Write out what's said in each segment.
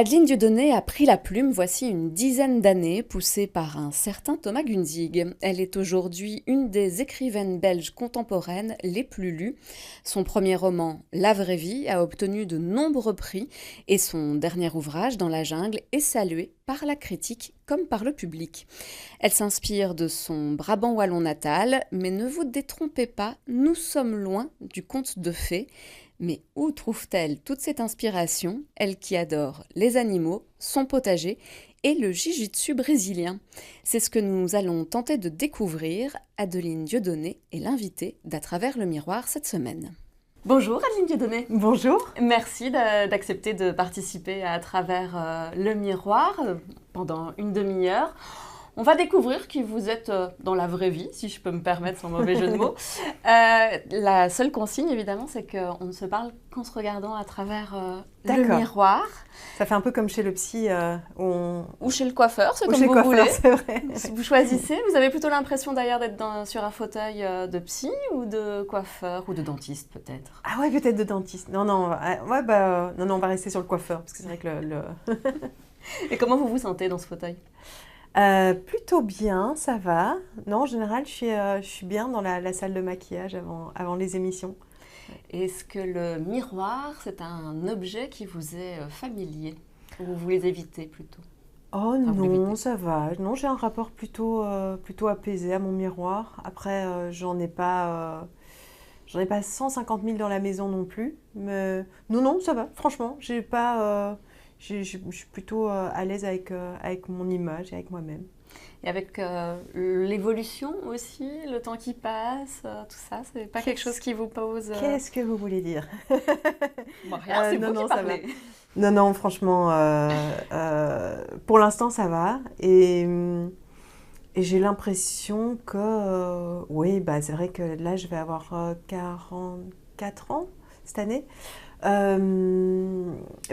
Adeline Dieudonné a pris la plume voici une dizaine d'années, poussée par un certain Thomas Gunzig. Elle est aujourd'hui une des écrivaines belges contemporaines les plus lues. Son premier roman, La vraie vie, a obtenu de nombreux prix et son dernier ouvrage, Dans la jungle, est salué par la critique comme par le public. Elle s'inspire de son Brabant wallon natal, mais ne vous détrompez pas, nous sommes loin du conte de fées. Mais où trouve-t-elle toute cette inspiration, elle qui adore les animaux, son potager et le jiu-jitsu brésilien? C'est ce que nous allons tenter de découvrir. Adeline Dieudonné est l'invitée d'À travers le miroir cette semaine. Bonjour Adeline Dieudonné. Bonjour. Merci d'accepter de participer à travers le miroir pendant une demi-heure. On va découvrir qui vous êtes dans la vraie vie, si je peux me permettre sans mauvais jeu de mots. La seule consigne, évidemment, c'est qu'on ne se parle qu'en se regardant à travers le miroir. Ça fait un peu comme chez le psy. Ou chez le coiffeur, c'est comme vous voulez. C'est vrai. Vous choisissez. Vous avez plutôt l'impression d'ailleurs d'être sur un fauteuil de psy ou de coiffeur ou de dentiste peut-être. Ah ouais, peut-être de dentiste. Non, on va rester sur le coiffeur parce que c'est vrai que Et comment vous vous sentez dans ce fauteuil ? Plutôt bien, ça va. Non, en général, je suis bien dans la salle de maquillage avant les émissions. Est-ce que le miroir, c'est un objet qui vous est familier ou vous les évitez plutôt? Oh non, ça va. Non, j'ai un rapport plutôt apaisé à mon miroir. Après, j'en ai pas 150 000 dans la maison non plus. Mais non, ça va. Franchement, j'ai pas... Je suis plutôt à l'aise avec mon image et avec moi-même. Et avec l'évolution aussi, le temps qui passe, tout ça, c'est pas quelque chose qui vous pose... Qu'est-ce que vous voulez dire? Bon, rien, c'est vous qui parlez. Non, franchement, pour l'instant, ça va. Et j'ai l'impression que... oui, c'est vrai que là, je vais avoir 44 ans cette année.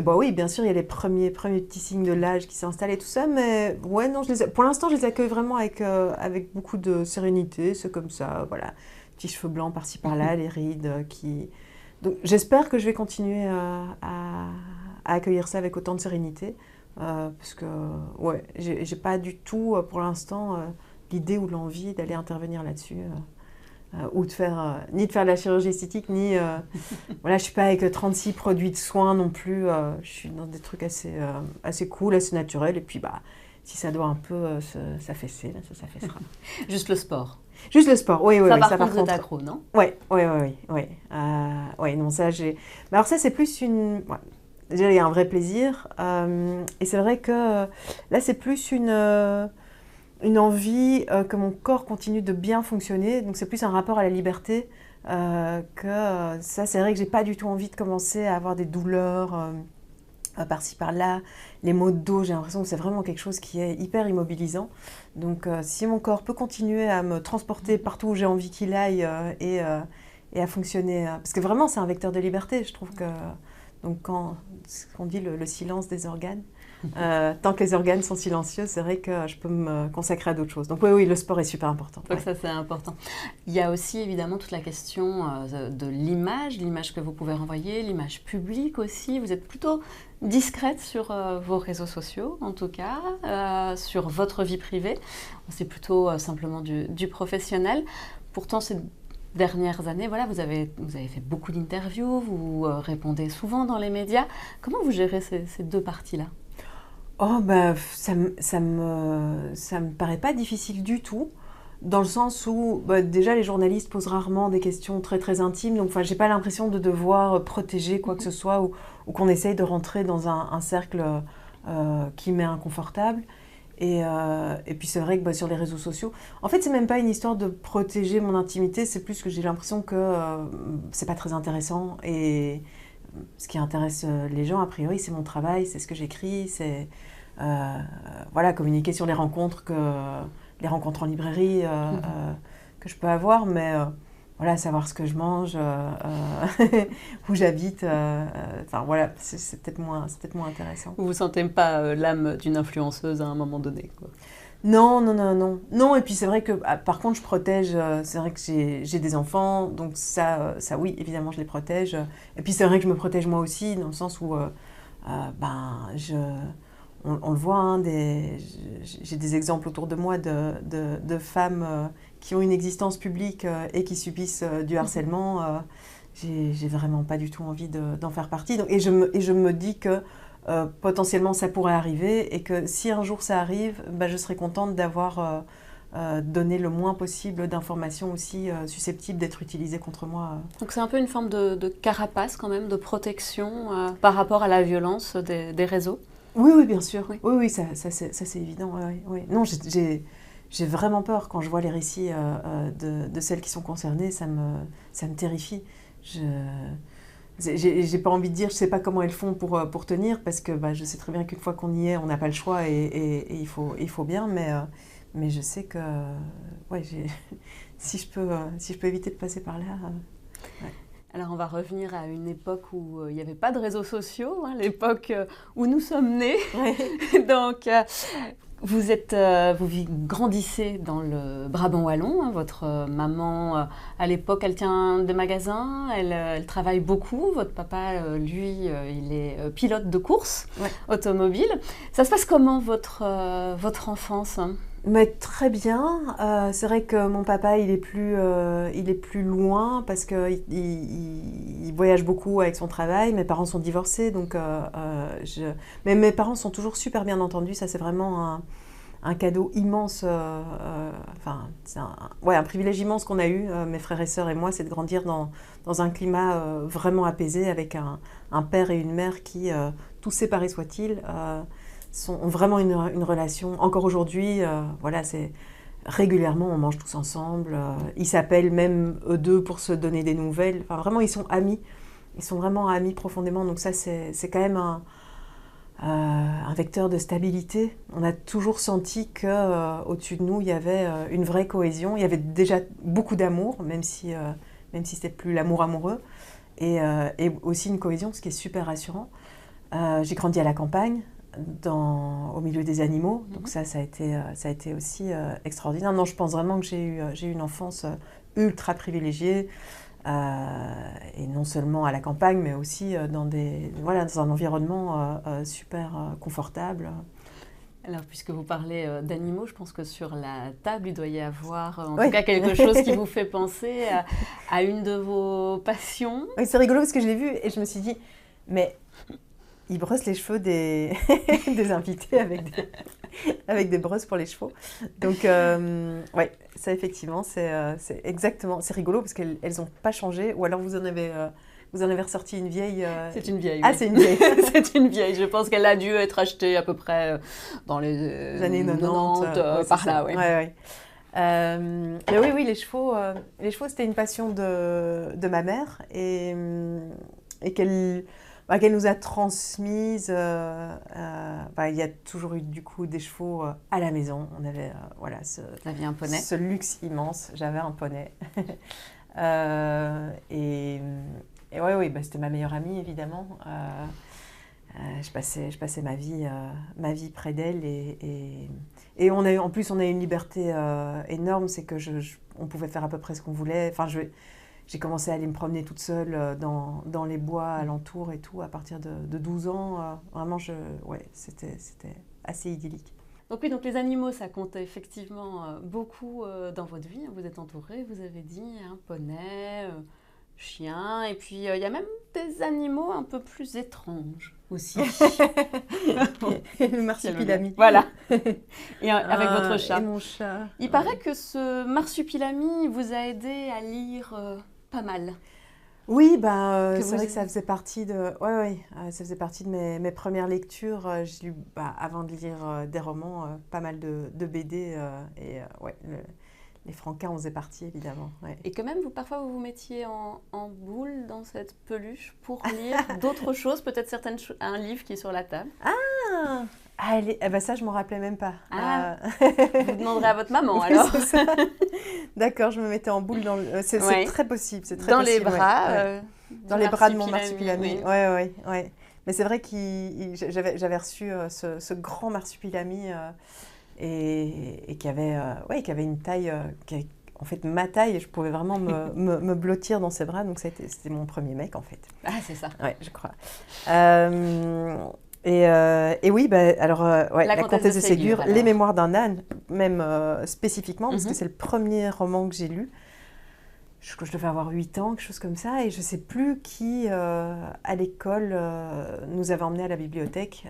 Oui, bien sûr, il y a les premiers petits signes de l'âge qui s'installent et tout ça, mais ouais, non, pour l'instant, je les accueille vraiment avec beaucoup de sérénité. C'est comme ça, voilà, petits cheveux blancs par-ci par-là, les rides Donc, j'espère que je vais continuer à accueillir ça avec autant de sérénité, parce que, ouais, j'ai pas du tout, pour l'instant, l'idée ou l'envie d'aller intervenir là-dessus. Ou ni de faire de la chirurgie esthétique, ni... voilà, je suis pas avec 36 produits de soins non plus. Je suis dans des trucs assez cool, assez naturels. Et puis, si ça doit un peu s'affaisser, ça s'affaissera. Juste le sport. Juste le sport, oui. Ça, par contre, vous êtes accro, non? Oui. Non, ça, j'ai... Alors ça, c'est plus une... Ouais. Déjà, il y a un vrai plaisir. Et c'est vrai que là, c'est plus une envie que mon corps continue de bien fonctionner. Donc, c'est plus un rapport à la liberté que ça, c'est vrai que j'ai pas du tout envie de commencer à avoir des douleurs par-ci, par-là. Les maux de dos, j'ai l'impression que c'est vraiment quelque chose qui est hyper immobilisant. Donc, si mon corps peut continuer à me transporter partout où j'ai envie qu'il aille et à fonctionner... parce que vraiment, c'est un vecteur de liberté, je trouve que... Donc, quand on dit le silence des organes, tant que les organes sont silencieux, c'est vrai que je peux me consacrer à d'autres choses. Donc oui, le sport est super important. Donc ça, c'est important. Il y a aussi évidemment toute la question de l'image que vous pouvez renvoyer, l'image publique aussi. Vous êtes plutôt discrète sur vos réseaux sociaux, en tout cas, sur votre vie privée. C'est plutôt simplement du professionnel. Pourtant, ces dernières années, voilà, vous avez fait beaucoup d'interviews, vous répondez souvent dans les médias. Comment vous gérez ces deux parties-là ? Oh, ça me paraît pas difficile du tout, dans le sens où déjà les journalistes posent rarement des questions très très intimes, donc j'ai pas l'impression de devoir protéger quoi que ce soit ou qu'on essaye de rentrer dans un cercle qui m'est inconfortable. Et puis c'est vrai que sur les réseaux sociaux, en fait c'est même pas une histoire de protéger mon intimité, c'est plus que j'ai l'impression que c'est pas très intéressant et ce qui intéresse les gens a priori c'est mon travail, c'est ce que j'écris, c'est communiquer sur les rencontres en librairie que je peux avoir, mais savoir ce que je mange, où j'habite, c'est peut-être moins intéressant. Vous ne sentez pas l'âme d'une influenceuse à un moment donné, quoi. Non. Non, et puis c'est vrai que, par contre, je protège, c'est vrai que j'ai des enfants, donc ça oui, évidemment, je les protège. Et puis c'est vrai que je me protège moi aussi, dans le sens où ben, on le voit, hein, j'ai des exemples autour de moi de femmes qui ont une existence publique et qui subissent du harcèlement. J'ai vraiment pas du tout envie d'en faire partie. Donc, et je me dis que potentiellement ça pourrait arriver et que si un jour ça arrive, ben, je serais contente d'avoir donné le moins possible d'informations aussi susceptibles d'être utilisées contre moi. Donc c'est un peu une forme de carapace quand même, de protection par rapport à la violence des réseaux. Oui, oui, bien sûr. Oui, Oui, oui, ça c'est évident. Oui, oui. Non, j'ai vraiment peur quand je vois les récits de celles qui sont concernées. Ça me terrifie. J'ai pas envie de dire, je sais pas comment elles font pour tenir, parce que bah, je sais très bien qu'une fois qu'on y est, on n'a pas le choix et il faut bien, mais je sais que ouais, si je peux éviter de passer par là. Ouais. Alors on va revenir à une époque où il n'y avait pas de réseaux sociaux, hein, l'époque où nous sommes nés. Ouais. Donc vous grandissez dans le Brabant wallon. Hein, votre maman, à l'époque, elle tient des magasins, elle travaille beaucoup. Votre papa, lui, il est pilote de course automobile. Ça se passe comment votre enfance, hein? Mais très bien. C'est vrai que mon papa, il est plus loin parce qu'il il voyage beaucoup avec son travail. Mes parents sont divorcés, donc mais mes parents sont toujours super bien entendus. Ça, c'est vraiment un cadeau immense. Enfin, c'est un privilège immense qu'on a eu, mes frères et sœurs et moi, c'est de grandir dans un climat vraiment apaisé avec un père et une mère qui, tous séparés soient-ils, ont vraiment une relation. Encore aujourd'hui, voilà, c'est régulièrement, on mange tous ensemble. Ils s'appellent même eux deux pour se donner des nouvelles. Enfin, vraiment, ils sont amis. Ils sont vraiment amis profondément. Donc ça, c'est quand même un vecteur de stabilité. On a toujours senti qu'au-dessus de nous, il y avait une vraie cohésion. Il y avait déjà beaucoup d'amour, même si c'était plus l'amour amoureux. Et aussi une cohésion, ce qui est super rassurant. J'ai grandi à la campagne, au milieu des animaux, donc ça a été aussi extraordinaire. Non, je pense vraiment que j'ai eu une enfance ultra privilégiée, et non seulement à la campagne, mais aussi dans un environnement super confortable. Alors, puisque vous parlez d'animaux, je pense que sur la table, il doit y avoir en tout cas quelque chose qui vous fait penser à une de vos passions. Oui, c'est rigolo parce que je l'ai vu et je me suis dit, mais ils brossent les cheveux des invités avec des brosses pour les chevaux. Donc, ouais, ça effectivement, c'est exactement, c'est rigolo parce qu'elles n'ont pas changé. Ou alors vous en avez ressorti une vieille. C'est une vieille. Ah, oui. c'est une vieille. C'est une vieille. Je pense qu'elle a dû être achetée à peu près dans les années 90, par là, oui. Ouais. Mais oui, les chevaux, c'était une passion de ma mère et qu'elle nous a transmise. Il y a toujours eu du coup des chevaux à la maison. On avait Vous aviez un poney. Ce luxe immense. J'avais un poney. Et oui, c'était ma meilleure amie évidemment. Je passais ma vie près d'elle et en plus on a eu une liberté énorme, c'est que on pouvait faire à peu près ce qu'on voulait. Enfin, j'ai commencé à aller me promener toute seule dans les bois alentours et tout à partir de 12 ans. Vraiment, c'était assez idyllique. Donc oui, donc les animaux, ça compte effectivement beaucoup dans votre vie. Vous êtes entouré, vous avez dit, un poney, chien, et puis il y a même des animaux un peu plus étranges aussi. Le marsupilami. Voilà. Et avec votre chat. Et mon chat. Il paraît que ce marsupilami vous a aidé à lire pas mal. Oui, c'est vrai que ça faisait partie de, ça faisait partie de mes premières lectures. J'ai lu, avant de lire des romans, pas mal de BD les Franquins en faisaient partie évidemment. Ouais. Et que même parfois vous vous mettiez en boule dans cette peluche pour lire d'autres choses, peut-être un livre qui est sur la table. Ça je m'en rappelais même pas. Vous demanderez à votre maman alors. C'est ça. D'accord, je me mettais en boule c'est très possible, c'est très dans possible. Les bras. Dans les bras de mon marsupilami. Oui. Ouais. Mais c'est vrai que j'avais reçu ce grand marsupilami et qui avait une taille en fait, ma taille, je pouvais vraiment me blottir dans ses bras. Donc, c'était mon premier mec, en fait. Ah, c'est ça. Ouais, je crois. Et oui, alors, La La Comtesse de Ségur, alors. Les Mémoires d'un âne, même spécifiquement, parce que c'est le premier roman que j'ai lu. Je devais avoir 8 ans, quelque chose comme ça, et je ne sais plus qui, à l'école, nous avait emmenés à la bibliothèque.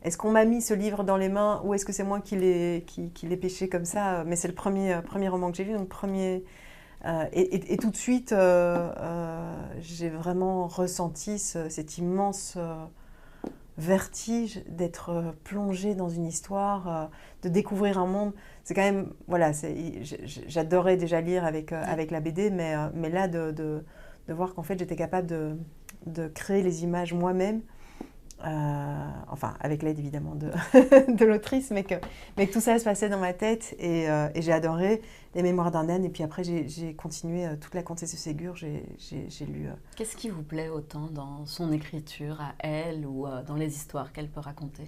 Est-ce qu'on m'a mis ce livre dans les mains, ou est-ce que c'est moi qui l'ai pêché comme ça? Mais c'est le premier roman que j'ai lu, donc premier... et tout de suite, j'ai vraiment ressenti cet immense vertige d'être plongée dans une histoire, de découvrir un monde. C'est quand même, voilà, j'adorais déjà lire avec la BD, mais là, de voir qu'en fait, j'étais capable de créer les images moi-même, enfin, avec l'aide évidemment de l'autrice, mais que tout ça se passait dans ma tête, et j'ai adoré Les Mémoires d'un âne, et puis après, j'ai continué toute La Comtesse de Ségur, j'ai lu... Qu'est-ce qui vous plaît autant dans son écriture à elle, ou dans les histoires qu'elle peut raconter?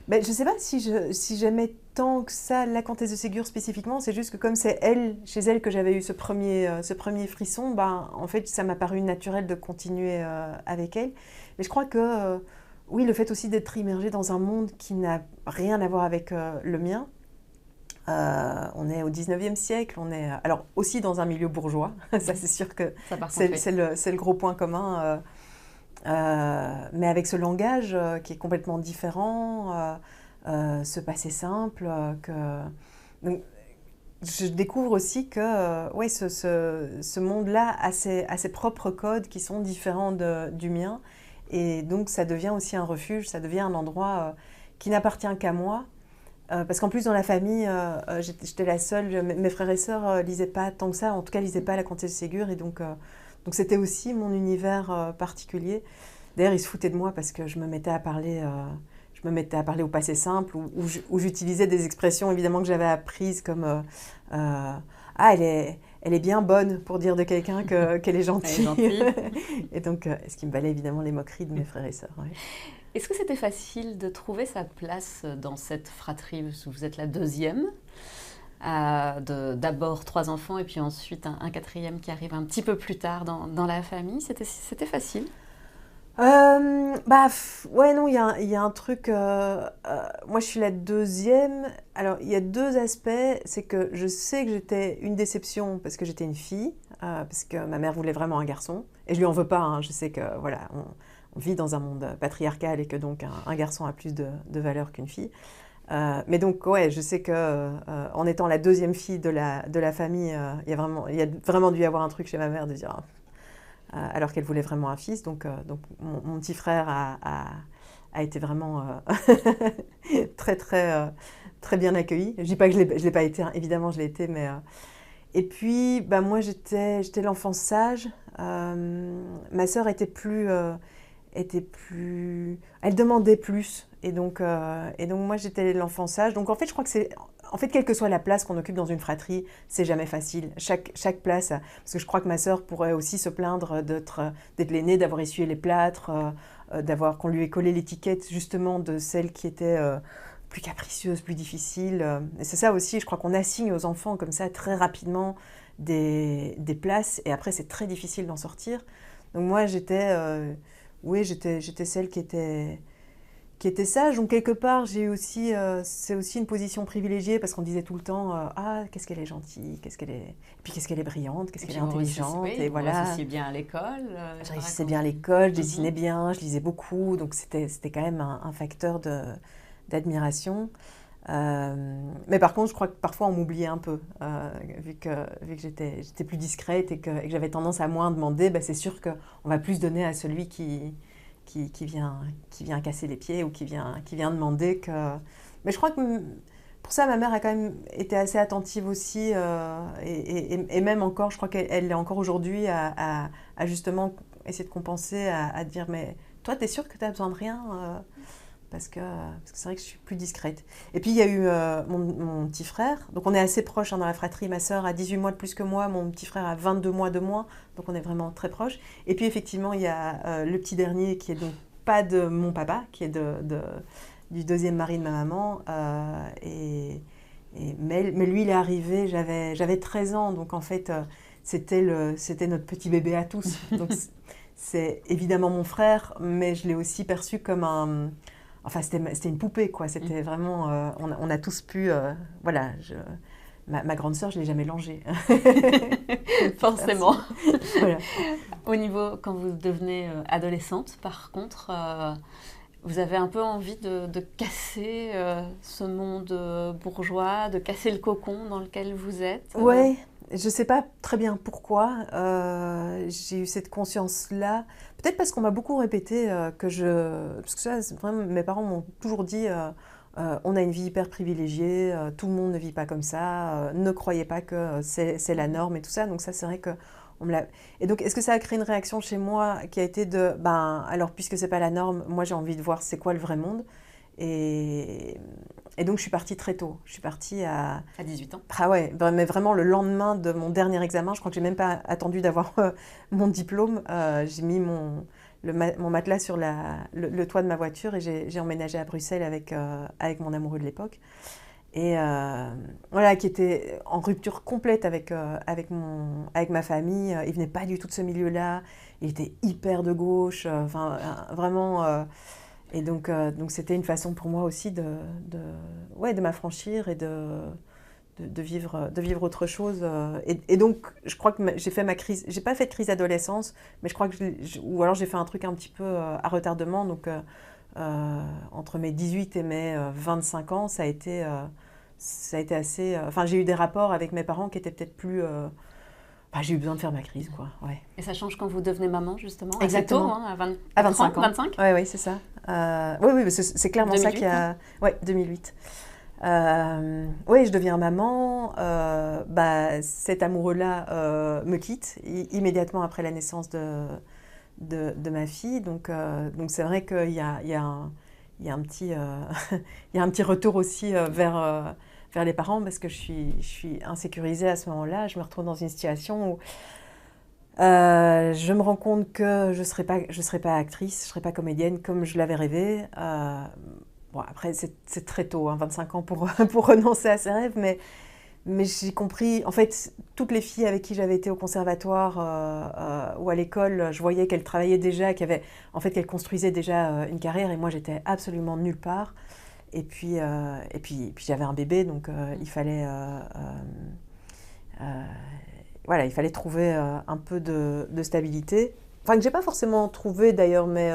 Ben, je ne sais pas si j'aimais tant que ça La Comtesse de Ségur spécifiquement, c'est juste que comme c'est chez elle que j'avais eu ce premier frisson, ben, en fait ça m'a paru naturel de continuer avec elle. Mais je crois que, oui, le fait aussi d'être immergé dans un monde qui n'a rien à voir avec le mien. On est au 19e siècle, on est alors aussi dans un milieu bourgeois, ça c'est sûr que c'est le gros point commun. Mais avec ce langage qui est complètement différent, ce passé simple, donc, je découvre aussi que ouais, ce monde-là a ses propres codes qui sont différents du mien, et donc ça devient aussi un refuge, ça devient un endroit qui n'appartient qu'à moi. Parce qu'en plus, dans la famille, j'étais la seule, mes frères et sœurs lisaient pas tant que ça, en tout cas, lisaient pas La Comtesse de Ségur, et donc c'était aussi mon univers particulier. D'ailleurs, ils se foutaient de moi parce que je me mettais à parler au passé simple, où j'utilisais des expressions évidemment que j'avais apprises, comme ah, elle est bien bonne, pour dire de quelqu'un qu'elle est gentille. Elle est gentille. Et donc, ce qui me valait évidemment les moqueries de mes frères et sœurs. Ouais. Est-ce que c'était facile de trouver sa place dans cette fratrie? Vous êtes la deuxième, d'abord 3 enfants et puis ensuite un quatrième qui arrive un petit peu plus tard dans la famille. C'était facile? Ouais, non, il y a un truc... moi, je suis la deuxième. Alors, il y a 2 aspects. C'est que je sais que j'étais une déception parce que j'étais une fille, parce que ma mère voulait vraiment un garçon. Et je lui en veux pas, hein. Je sais que, voilà, on vit dans un monde patriarcal et que donc un garçon a plus de valeur qu'une fille. Mais donc, ouais, je sais que en étant la deuxième fille de la famille, il y a vraiment dû y avoir un truc chez ma mère de dire... alors qu'elle voulait vraiment un fils. Donc mon petit frère a été vraiment très, très, très bien accueilli. Je ne dis pas que je l'ai pas été, hein. Évidemment je l'ai été, mais... Et puis, moi j'étais l'enfant sage. Ma sœur était plus... Elle demandait plus. Et donc moi j'étais l'enfant sage. Donc en fait je crois que c'est... En fait, quelle que soit la place qu'on occupe dans une fratrie, c'est jamais facile. Chaque place, parce que je crois que ma sœur pourrait aussi se plaindre d'être l'aînée, d'avoir essuyé les plâtres, qu'on lui ait collé l'étiquette justement de celle qui était plus capricieuse, plus difficile. Et c'est ça aussi, je crois qu'on assigne aux enfants comme ça très rapidement des places, et après c'est très difficile d'en sortir. Donc moi j'étais celle qui était sage. Donc quelque part, c'est aussi une position privilégiée, parce qu'on disait tout le temps ah, qu'est-ce qu'elle est gentille, et puis qu'est-ce qu'elle est brillante, qu'est-ce qu'elle est intelligente. Et voilà. Vous réussissiez bien à l'école. Je réussissais bien à l'école, je dessinais bien, je lisais beaucoup, donc c'était quand même un facteur d'admiration. Mais par contre, je crois que parfois on m'oubliait un peu, vu que j'étais plus discrète et que j'avais tendance à moins demander. C'est sûr qu'on va plus donner à celui qui vient casser les pieds ou qui vient demander que... Mais je crois que pour ça, ma mère a quand même été assez attentive aussi, et même encore, je crois qu'elle l'est encore aujourd'hui, à justement essayer de compenser, à dire, mais toi, t'es sûre que t'as besoin de rien parce que c'est vrai que je suis plus discrète. Et puis il y a eu mon petit frère, donc on est assez proches, hein, dans la fratrie. Ma sœur a 18 mois de plus que moi, mon petit frère a 22 mois de moins, donc on est vraiment très proches. Et puis effectivement, il y a le petit dernier qui est donc pas de mon papa, qui est du deuxième mari de ma maman, et Mais lui, il est arrivé, j'avais 13 ans, donc en fait, c'était notre petit bébé à tous. Donc c'est évidemment mon frère, mais je l'ai aussi perçu comme un... Enfin, c'était une poupée, quoi. C'était vraiment... on a tous pu... voilà, ma grande sœur, je ne l'ai jamais langée. Forcément. Voilà. Au niveau, quand vous devenez adolescente, par contre, vous avez un peu envie de casser ce monde bourgeois, de casser le cocon dans lequel vous êtes. Ouais, je ne sais pas très bien pourquoi j'ai eu cette conscience-là. Peut-être parce qu'on m'a beaucoup répété parce que ça, c'est vraiment, mes parents m'ont toujours dit on a une vie hyper privilégiée, tout le monde ne vit pas comme ça, ne croyez pas que c'est la norme et tout ça. Donc ça, c'est vrai que on me l'a... Et donc, est-ce que ça a créé une réaction chez moi qui a été alors puisque c'est pas la norme, moi j'ai envie de voir c'est quoi le vrai monde. Et donc, je suis partie très tôt. Je suis partie à 18 ans. Ah ouais, mais vraiment le lendemain de mon dernier examen, je crois que j'ai même pas attendu d'avoir mon diplôme. J'ai mis mon matelas sur le toit de ma voiture et j'ai emménagé à Bruxelles avec mon amoureux de l'époque. Et voilà, qui était en rupture complète avec ma famille. Il venait pas du tout de ce milieu-là. Il était hyper de gauche. Vraiment... Et donc c'était une façon pour moi aussi de m'affranchir et de vivre autre chose. Et donc, je crois que j'ai fait ma crise. J'ai pas fait de crise d'adolescence, mais je crois que ou alors j'ai fait un truc un petit peu à retardement. Donc, entre mes 18 et mes 25 ans, ça a été assez... Enfin, j'ai eu des rapports avec mes parents qui étaient peut-être plus... j'ai eu besoin de faire ma crise, quoi. Ouais. Et ça change quand vous devenez maman, justement. Exactement. Assez tôt, hein, à 25 ans. 25 Oui, c'est ça. Oui, c'est clairement 2008, ça qui a... Hein. Oui, 2008. Oui, je deviens maman. Cet amoureux-là me quitte immédiatement après la naissance de ma fille. Donc c'est vrai qu'il y a un petit, il y a un petit retour aussi vers les parents parce que je suis insécurisée à ce moment-là. Je me retrouve dans une situation où je me rends compte que je serai pas actrice, je serai pas comédienne comme je l'avais rêvé. Après, c'est très tôt, 25 ans pour renoncer à ses rêves, mais j'ai compris, en fait, toutes les filles avec qui j'avais été au conservatoire ou à l'école, je voyais qu'elles travaillaient déjà, qu'elles construisaient déjà une carrière, et moi j'étais absolument nulle part. Et puis j'avais un bébé, donc il fallait il fallait trouver un peu de stabilité. Enfin, que j'ai pas forcément trouvé d'ailleurs, mais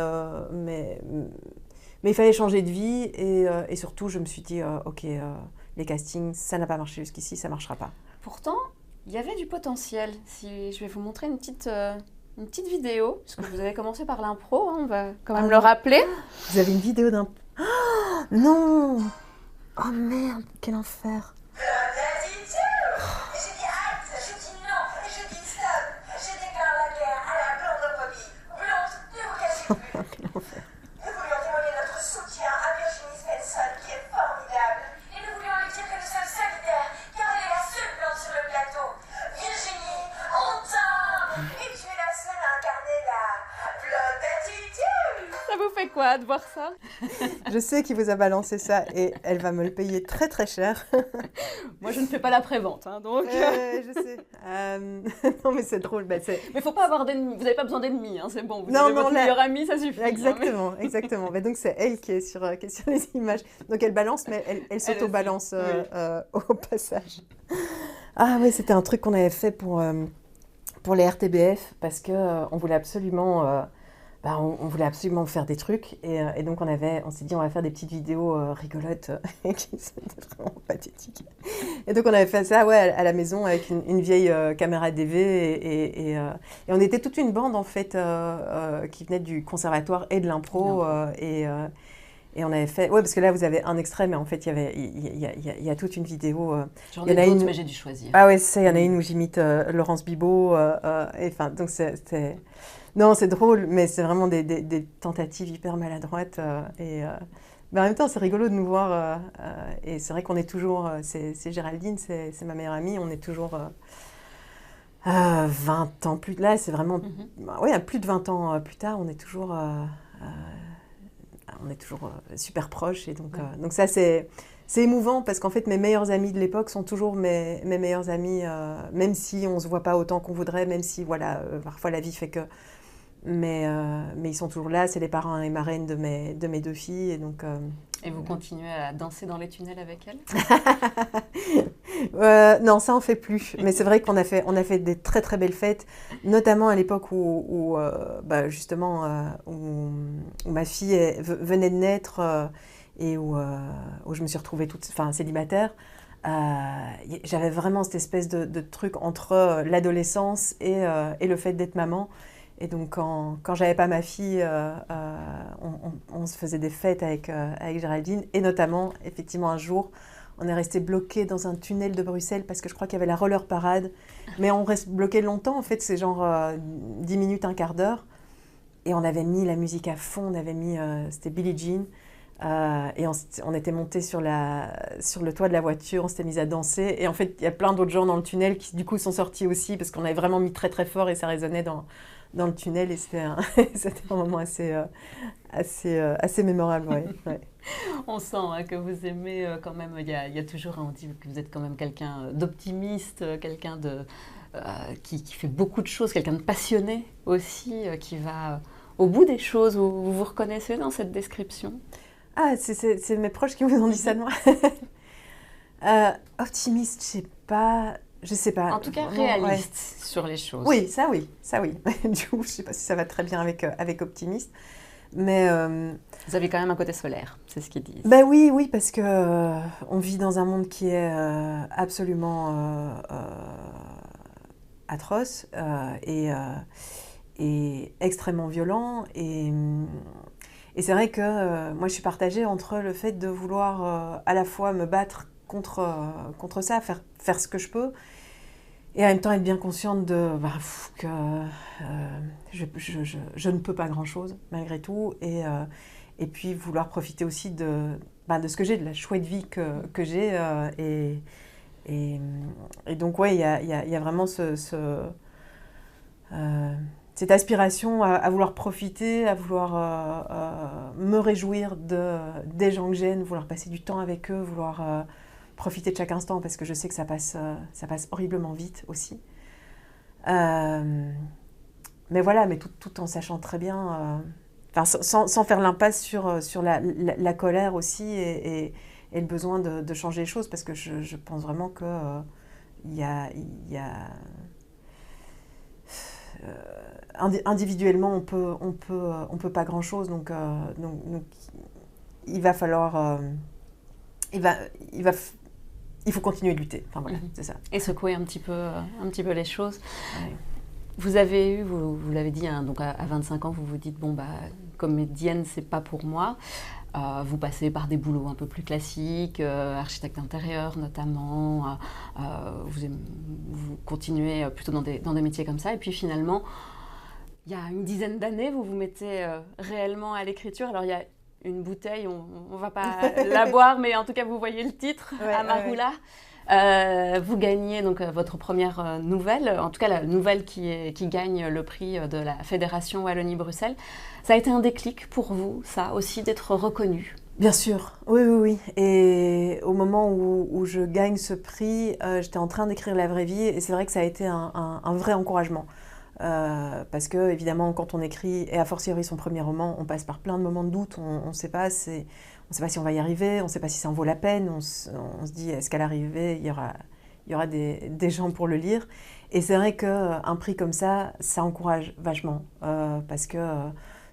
il fallait changer de vie et surtout, je me suis dit, ok, les castings, ça n'a pas marché jusqu'ici, ça marchera pas. Pourtant, il y avait du potentiel. Si je vais vous montrer une petite vidéo, parce que vous avez commencé par l'impro, hein, on va quand même le rappeler. Vous avez une vidéo d'un... Oh, non! Oh merde, quel enfer! Quel enfer. Nous voulions témoigner notre soutien à Virginie Spencer, qui est formidable. Et nous voulions lui dire que nous sommes solidaires, car elle est la seule blanche sur le plateau. Virginie, on t'aime! Et tu es la seule à incarner la blood attitude! Ça vous fait quoi de voir ça? Je sais qu'il vous a balancé ça et elle va me le payer très très cher. Moi, je ne fais pas la prévente, hein, donc... je sais. Non, mais c'est drôle. Mais faut pas avoir d'ennemis. Vous n'avez pas besoin d'ennemis, hein, c'est bon. Vous Non, avez votre meilleur ami, ça suffit. Exactement, exactement. Mais donc, c'est elle qui est sur les images. Donc, elle balance, mais elle s'auto-balance au passage. Ah oui, c'était un truc qu'on avait fait pour les RTBF parce qu'on voulait absolument... on voulait absolument faire des trucs et donc on s'est dit on va faire des petites vidéos rigolotes qui étaient vraiment pathétiques. Et donc on avait fait ça à la maison avec une vieille caméra DV et on était toute une bande en fait qui venait du conservatoire et de l'impro et on avait fait... Ouais, parce que là, vous avez un extrait, mais en fait, il y a toute une vidéo. J'en ai d'autres, mais j'ai dû choisir. Ah ouais, c'est ça, il y en a une où j'imite Laurence Bibot. Donc, non, c'est drôle, mais c'est vraiment des tentatives hyper maladroites. Mais en même temps, c'est rigolo de nous voir. Et c'est vrai qu'on est toujours... c'est Géraldine, c'est ma meilleure amie. On est toujours 20 ans plus... Là, c'est vraiment... plus de 20 ans plus tard, on est toujours super proches. Et donc ça, c'est c'est émouvant parce qu'en fait, mes meilleurs amis de l'époque sont toujours mes meilleurs amis, même si on ne se voit pas autant qu'on voudrait, même si, voilà, parfois la vie fait que... Mais ils sont toujours là, c'est les parrains et marraines de mes 2 filles. Et donc, Et vous continuez à danser dans les tunnels avec elles? non, ça on fait plus. Mais c'est vrai qu'on on a fait des très très belles fêtes, notamment à l'époque où ma fille venait de naître et où je me suis retrouvée célibataire. J'avais vraiment cette espèce de truc entre l'adolescence et le fait d'être maman. Et donc, quand j'avais pas ma fille, on se faisait des fêtes avec Géraldine. Et notamment, effectivement, un jour, on est resté bloqué dans un tunnel de Bruxelles parce que je crois qu'il y avait la roller parade. Mais on reste bloqué longtemps, en fait, c'est genre 10 minutes, un quart d'heure. Et on avait mis la musique à fond, on avait mis, c'était Billie Jean. Et on était monté sur le toit de la voiture, on s'était mis à danser. Et en fait, il y a plein d'autres gens dans le tunnel qui, du coup, sont sortis aussi parce qu'on avait vraiment mis très, très fort et ça résonnait dans le tunnel. Et c'était un moment assez mémorable, ouais. On sent que vous aimez quand même, il y a toujours, on dit que vous êtes quand même quelqu'un d'optimiste, quelqu'un qui fait beaucoup de choses, quelqu'un de passionné aussi, qui va au bout des choses. Vous vous reconnaissez dans cette description? Ah, c'est mes proches qui vous ont dit ça de moi. Optimiste, je sais pas. En tout cas, réaliste sur les choses. Oui, ça oui. Du coup, je sais pas si ça va très bien avec optimiste. Mais vous avez quand même un côté solaire, c'est ce qu'ils disent. Ben oui, parce que on vit dans un monde qui est absolument atroce et extrêmement violent. Et c'est vrai que moi, je suis partagée entre le fait de vouloir à la fois me battre contre ça, faire ce que je peux, et en même temps être bien consciente que je ne peux pas grand-chose, malgré tout, et puis vouloir profiter aussi de ce que j'ai, de la chouette vie que j'ai. Et donc, ouais, il y a vraiment cette aspiration à vouloir profiter, à vouloir me réjouir des gens que j'aime, vouloir passer du temps avec eux, vouloir profiter de chaque instant, parce que je sais que ça passe horriblement vite aussi. Mais voilà, mais tout en sachant très bien, sans faire l'impasse sur la colère aussi et le besoin de changer les choses, parce que je pense vraiment que individuellement on peut pas grand chose, donc il va falloir il faut continuer de lutter. Enfin voilà, c'est ça. Et secouer un petit peu les choses. Ouais. Vous avez eu, vous l'avez dit, hein, donc à 25 ans, vous vous dites, comédienne, c'est pas pour moi. Vous passez par des boulots un peu plus classiques, architecte d'intérieur notamment. Vous continuez plutôt dans des métiers comme ça. Et puis finalement, il y a une dizaine d'années, vous vous mettez réellement à l'écriture. Alors il y a une bouteille, on ne va pas la boire, mais en tout cas, vous voyez le titre, Amarula. Vous gagnez donc votre première nouvelle, en tout cas la nouvelle qui gagne le prix de la Fédération Wallonie-Bruxelles. Ça a été un déclic pour vous, ça aussi, d'être reconnu? Bien sûr, oui. Et au moment où je gagne ce prix, j'étais en train d'écrire La vraie vie, et c'est vrai que ça a été un vrai encouragement. Parce que, évidemment, quand on écrit, et a fortiori son premier roman, on passe par plein de moments de doute, on ne sait pas si on va y arriver, on ne sait pas si ça en vaut la peine, on se dit, est-ce qu'à l'arrivée, il y aura des gens pour le lire. Et c'est vrai qu'un prix comme ça encourage vachement, parce que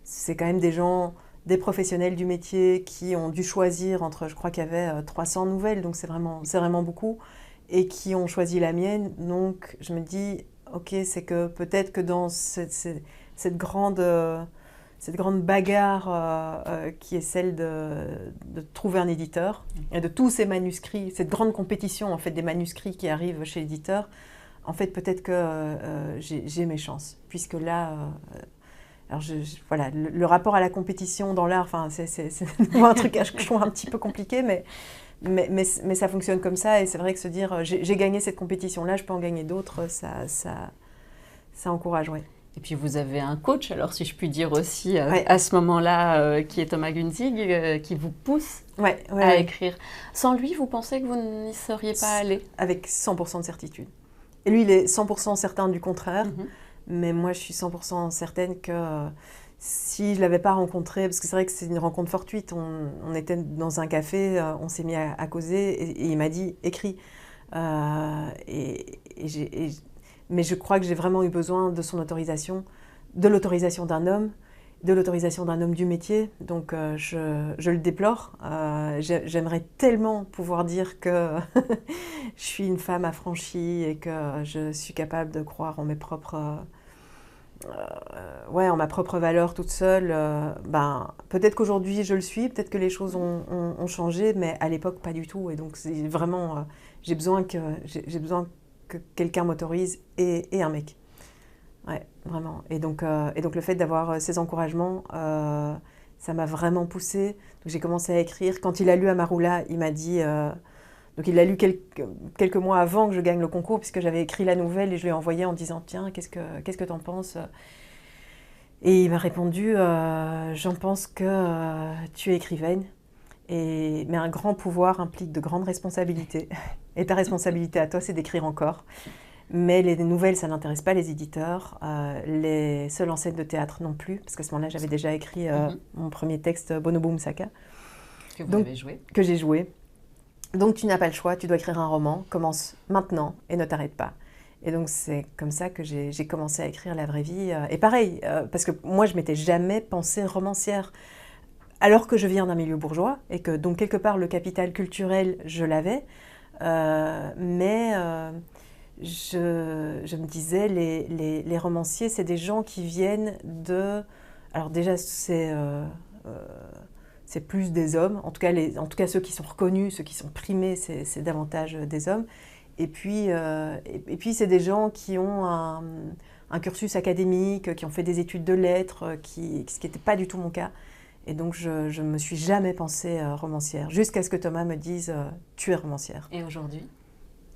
c'est quand même des gens, des professionnels du métier qui ont dû choisir entre, je crois qu'il y avait 300 nouvelles, donc c'est vraiment beaucoup, et qui ont choisi la mienne. Donc je me dis, ok, c'est que peut-être que dans cette grande bagarre qui est celle de trouver un éditeur, et de tous ces manuscrits, cette grande compétition en fait des manuscrits qui arrivent chez l'éditeur, en fait peut-être que j'ai mes chances, puisque là, alors voilà, le rapport à la compétition dans l'art, enfin c'est un truc que je trouve un petit peu compliqué, mais ça fonctionne comme ça, et c'est vrai que se dire j'ai gagné cette compétition-là, je peux en gagner d'autres, ça encourage, ouais. Et puis vous avez un coach, alors si je puis dire aussi, Ouais. à ce moment-là, qui est Thomas Gunzig, qui vous pousse Ouais, à écrire. Sans lui, vous pensez que vous n'y seriez pas allé? Avec 100% de certitude. Et lui, il est 100% certain du contraire, Mhm. mais moi, je suis 100% certaine que si je ne l'avais pas rencontré, parce que c'est vrai que c'est une rencontre fortuite, on était dans un café, on s'est mis à causer, et il m'a dit « écris ». Mais je crois que j'ai vraiment eu besoin de son autorisation, de l'autorisation d'un homme, de l'autorisation d'un homme du métier. Donc je le déplore. J'aimerais tellement pouvoir dire que je suis une femme affranchie et que je suis capable de croire en mes propres... en ma propre valeur toute seule. Peut-être qu'aujourd'hui je le suis, peut-être que les choses ont changé, mais à l'époque pas du tout. Et donc c'est vraiment... j'ai besoin que quelqu'un m'autorise et un mec. Ouais, vraiment. Et donc le fait d'avoir ces encouragements, ça m'a vraiment poussée. Donc j'ai commencé à écrire. Quand il a lu Amarula, il m'a dit... donc il l'a lu quelques mois avant que je gagne le concours, puisque j'avais écrit la nouvelle et je lui ai envoyé en disant « Tiens, qu'est-ce que t'en penses ?» Et il m'a répondu « J'en pense que tu es écrivaine. Mais un grand pouvoir implique de grandes responsabilités. Et ta responsabilité à toi, c'est d'écrire encore. Mais les nouvelles, ça n'intéresse pas les éditeurs. Les seules en scène de théâtre non plus, parce qu'à ce moment-là, j'avais déjà écrit mon premier texte, Bonobo Msaka. Que vous avez joué. Que j'ai joué. Donc tu n'as pas le choix, tu dois écrire un roman, commence maintenant et ne t'arrête pas. Et donc c'est comme ça que j'ai commencé à écrire La Vraie Vie. Et pareil, parce que moi, je m'étais jamais pensée romancière. Alors que je viens d'un milieu bourgeois, et que donc quelque part le capital culturel, je l'avais, mais je me disais, les romanciers, c'est des gens qui viennent de... Alors déjà, c'est plus des hommes, en tout cas ceux qui sont reconnus, ceux qui sont primés, c'est davantage des hommes. Et puis c'est des gens qui ont un cursus académique, qui ont fait des études de lettres, ce qui n'était pas du tout mon cas. Et donc, je ne me suis jamais pensée romancière, jusqu'à ce que Thomas me dise tu es romancière. Et aujourd'hui?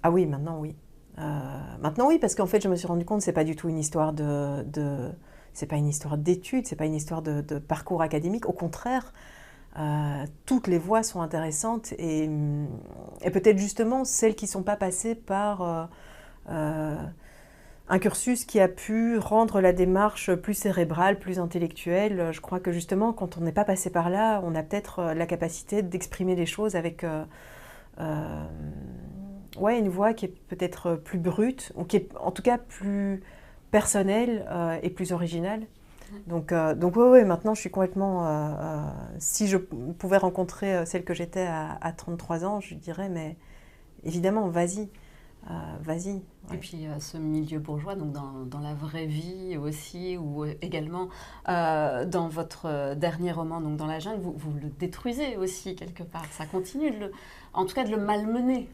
Ah oui, maintenant oui. Maintenant oui, parce qu'en fait, je me suis rendu compte que ce n'est pas du tout une histoire c'est pas une histoire d'études, ce n'est pas une histoire de parcours académique. Au contraire, toutes les voies sont intéressantes et peut-être justement celles qui ne sont pas passées par... un cursus qui a pu rendre la démarche plus cérébrale, plus intellectuelle. Je crois que justement, quand on n'est pas passé par là, on a peut-être la capacité d'exprimer les choses avec une voix qui est peut-être plus brute, ou qui est en tout cas plus personnelle et plus originale. Donc maintenant, je suis complètement... si je pouvais rencontrer celle que j'étais à 33 ans, je dirais, mais évidemment, vas-y. Vas-y. Ouais. Et puis ce milieu bourgeois, donc dans La Vraie Vie aussi, ou également dans votre dernier roman, donc dans La Jungle, vous le détruisez aussi quelque part. Ça continue, en tout cas, de le malmener.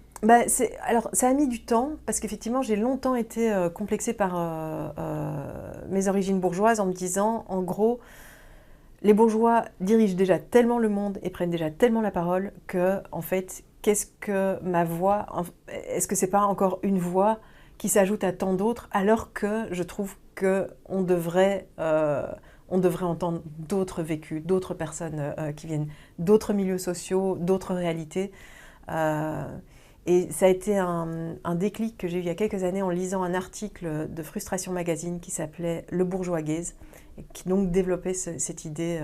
Alors, ça a mis du temps, parce qu'effectivement, j'ai longtemps été complexée par mes origines bourgeoises en me disant, en gros, les bourgeois dirigent déjà tellement le monde et prennent déjà tellement la parole que, en fait, qu'est-ce que ma voix, est-ce que c'est pas encore une voix qui s'ajoute à tant d'autres, alors que je trouve qu'on devrait entendre d'autres vécus, d'autres personnes qui viennent d'autres milieux sociaux, d'autres réalités. Et ça a été un déclic que j'ai eu il y a quelques années en lisant un article de Frustration Magazine qui s'appelait « Le bourgeois gaze », et qui donc développait cette idée,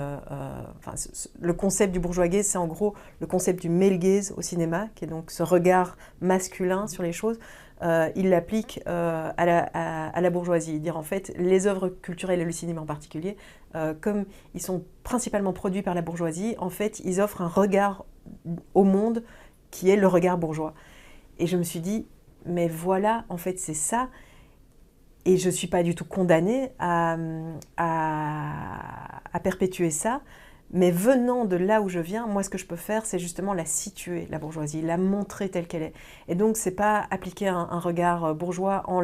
le concept du bourgeois gaze, c'est en gros le concept du male gaze au cinéma, qui est donc ce regard masculin sur les choses. Il l'applique à la bourgeoisie, dire en fait les œuvres culturelles et le cinéma en particulier, comme ils sont principalement produits par la bourgeoisie, en fait ils offrent un regard au monde qui est le regard bourgeois. Et je me suis dit, mais voilà, en fait c'est ça. Et je ne suis pas du tout condamnée à perpétuer ça. Mais venant de là où je viens, moi, ce que je peux faire, c'est justement la situer, la bourgeoisie, la montrer telle qu'elle est. Et donc, ce n'est pas appliquer un regard bourgeois en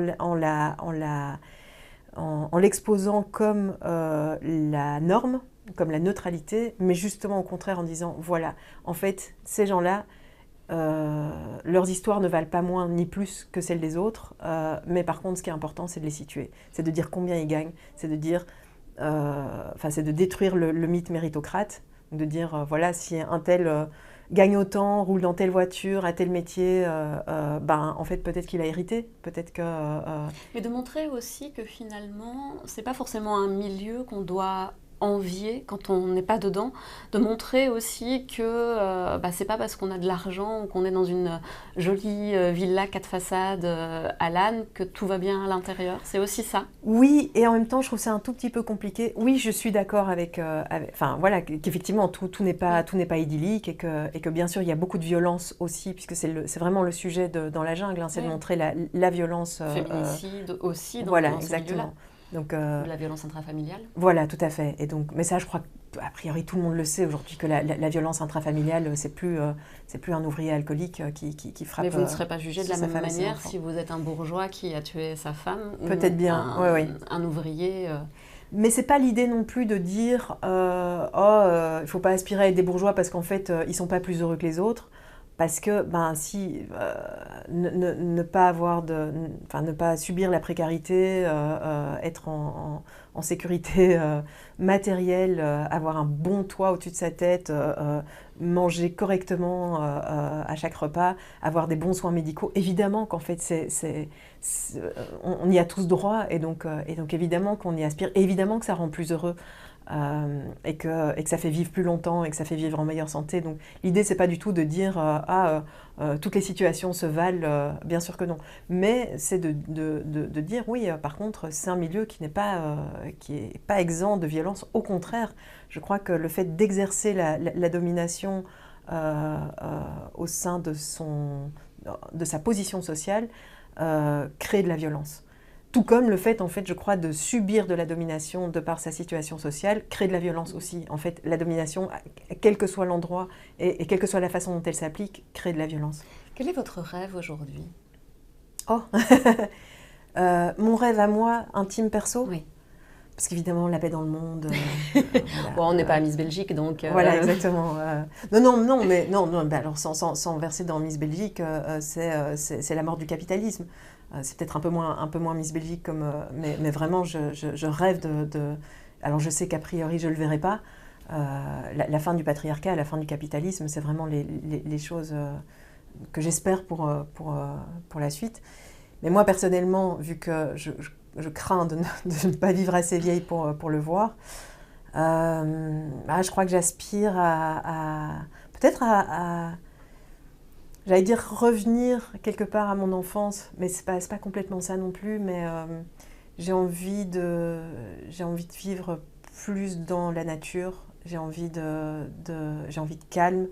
l'exposant comme la norme, comme la neutralité, mais justement au contraire en disant, voilà, en fait, ces gens-là, leurs histoires ne valent pas moins ni plus que celles des autres, mais par contre, ce qui est important, c'est de les situer. C'est de dire combien ils gagnent, c'est de dire, c'est de détruire le mythe méritocrate, de dire, voilà, si un tel gagne autant, roule dans telle voiture, a tel métier, en fait, peut-être qu'il a hérité, peut-être que... Mais de montrer aussi que finalement, c'est pas forcément un milieu qu'on doit envier quand on n'est pas dedans, de montrer aussi que c'est pas parce qu'on a de l'argent ou qu'on est dans une jolie villa 4 façades à Lannes que tout va bien à l'intérieur. C'est aussi ça. Oui, et en même temps, je trouve ça un tout petit peu compliqué. Oui, je suis d'accord qu'effectivement, tout n'est pas idyllique et que bien sûr, il y a beaucoup de violence aussi, puisque c'est vraiment le sujet dans la jungle, hein, c'est de montrer la violence. Féminicide aussi dans voilà, ce exactement. milieu-là. Donc, la violence intrafamiliale. Voilà, tout à fait. Et donc, mais ça, je crois qu'a priori, tout le monde le sait aujourd'hui, que la violence intrafamiliale, c'est plus un ouvrier alcoolique qui frappe. Mais vous ne serez pas jugé de la même manière enfants. si vous êtes un bourgeois qui a tué sa femme Peut-être bien, un ouvrier. Mais c'est pas l'idée non plus de dire il faut pas aspirer à être des bourgeois parce qu'en fait, ils sont pas plus heureux que les autres. Parce que ne pas subir la précarité, être en sécurité matérielle, avoir un bon toit au-dessus de sa tête, manger correctement à chaque repas, avoir des bons soins médicaux, évidemment qu'en fait on y a tous droit et donc évidemment qu'on y aspire, et évidemment que ça rend plus heureux. Et que ça fait vivre plus longtemps et que ça fait vivre en meilleure santé. Donc l'idée, c'est pas du tout de dire toutes les situations se valent, bien sûr que non. Mais c'est de dire oui, par contre, c'est un milieu qui n'est pas exempt de violence. Au contraire, je crois que le fait d'exercer la domination au sein de sa position sociale crée de la violence. Tout comme le fait, en fait, je crois, de subir de la domination de par sa situation sociale, crée de la violence aussi. En fait, la domination, quel que soit l'endroit et quelle que soit la façon dont elle s'applique, crée de la violence. Quel est votre rêve aujourd'hui ? Mon rêve à moi, intime perso ? Oui. Parce qu'évidemment, la paix dans le monde... voilà, on n'est pas à Miss Belgique, donc... Voilà, exactement. Non, alors sans verser dans Miss Belgique, c'est la mort du capitalisme. C'est peut-être un peu moins Miss Belgique, mais vraiment, je rêve de... Alors, je sais qu'a priori, je ne le verrai pas. La fin du patriarcat, la fin du capitalisme, c'est vraiment les choses que j'espère pour la suite. Mais moi, personnellement, vu que je crains de ne pas vivre assez vieille pour le voir, je crois que j'aspire peut-être à j'allais dire revenir quelque part à mon enfance, mais c'est pas complètement ça non plus, mais j'ai envie de vivre plus dans la nature, j'ai envie de calme,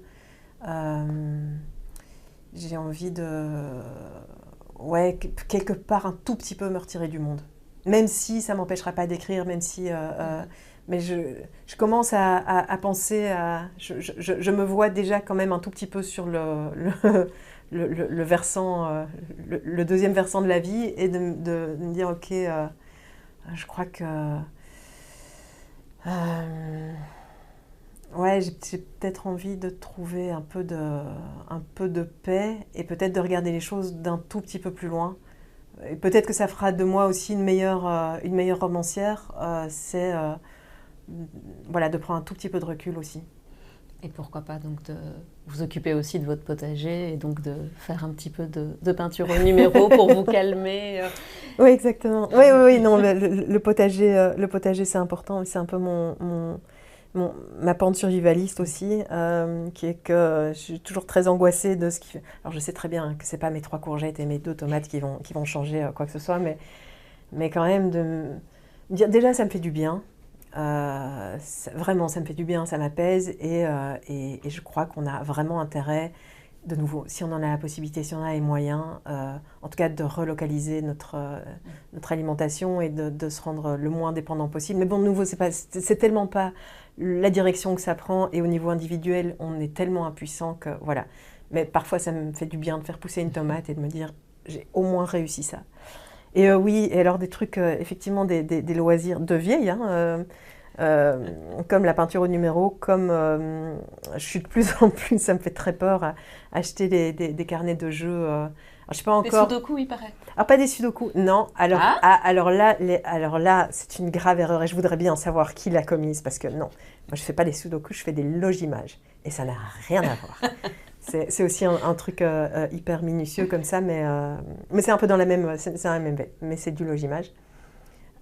j'ai envie quelque part un tout petit peu me retirer du monde. Même si ça ne m'empêchera pas d'écrire, même si... mais je commence à penser à... Je me vois déjà quand même un tout petit peu sur le versant, le deuxième versant de la vie, et de me dire, ok, je crois que... j'ai peut-être envie de trouver un peu de paix, et peut-être de regarder les choses d'un tout petit peu plus loin. Et peut-être que ça fera de moi aussi une meilleure romancière, c'est de prendre un tout petit peu de recul aussi. Et pourquoi pas donc de vous occuper aussi de votre potager et donc de faire un petit peu de peinture au numéro pour vous calmer. Oui, exactement. Oui, non, le potager c'est important, c'est un peu ma pente survivaliste aussi, qui est que je suis toujours très angoissée de ce qui fait. Alors je sais très bien que c'est pas mes 3 courgettes et mes 2 tomates qui vont changer quoi que ce soit, mais quand même de me dire, déjà ça me fait du bien, vraiment ça me fait du bien, ça m'apaise, et je crois qu'on a vraiment intérêt, de nouveau, si on en a la possibilité, si on a les moyens, en tout cas de relocaliser notre alimentation et de se rendre le moins dépendant possible. Mais bon, de nouveau, c'est tellement pas la direction que ça prend, et au niveau individuel, on est tellement impuissant que voilà. Mais parfois, ça me fait du bien de faire pousser une tomate et de me dire, j'ai au moins réussi ça. Et oui, et alors des trucs, effectivement, des loisirs de vieille, hein, comme la peinture au numéro, comme je suis de plus en plus, ça me fait très peur à acheter des carnets de jeux. Alors, je sais pas Des encore. sudoku, il paraît. Ah, pas des sudoku, non. Alors, Ah. alors là, c'est une grave erreur et je voudrais bien savoir qui l'a commise parce que non, moi je fais pas des sudoku, je fais des logimages et ça n'a rien à voir. C'est aussi un truc hyper minutieux comme ça, mais c'est un peu dans la même, c'est dans la même veine, mais c'est du logimage.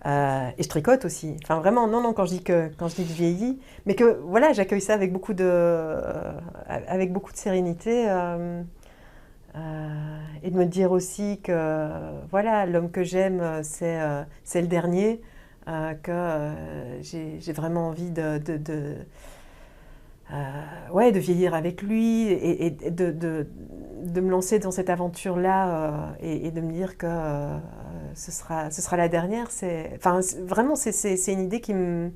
Et je tricote aussi. Enfin vraiment, non, quand je dis que je vieillis, mais que voilà, j'accueille ça avec beaucoup de sérénité. Et de me dire aussi que voilà, l'homme que j'aime, c'est le dernier, que j'ai vraiment envie ouais, de vieillir avec lui et de me lancer dans cette aventure-là et de me dire que ce sera la dernière. Vraiment, c'est une idée qui me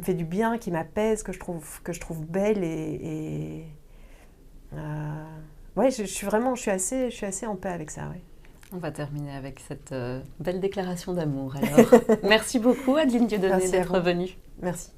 fait du bien, qui m'apaise, que je trouve belle ouais, je suis assez en paix avec ça, oui. On va terminer avec cette belle déclaration d'amour alors. Merci beaucoup Adeline Dieudonné Merci à d'être vous. venue. Merci.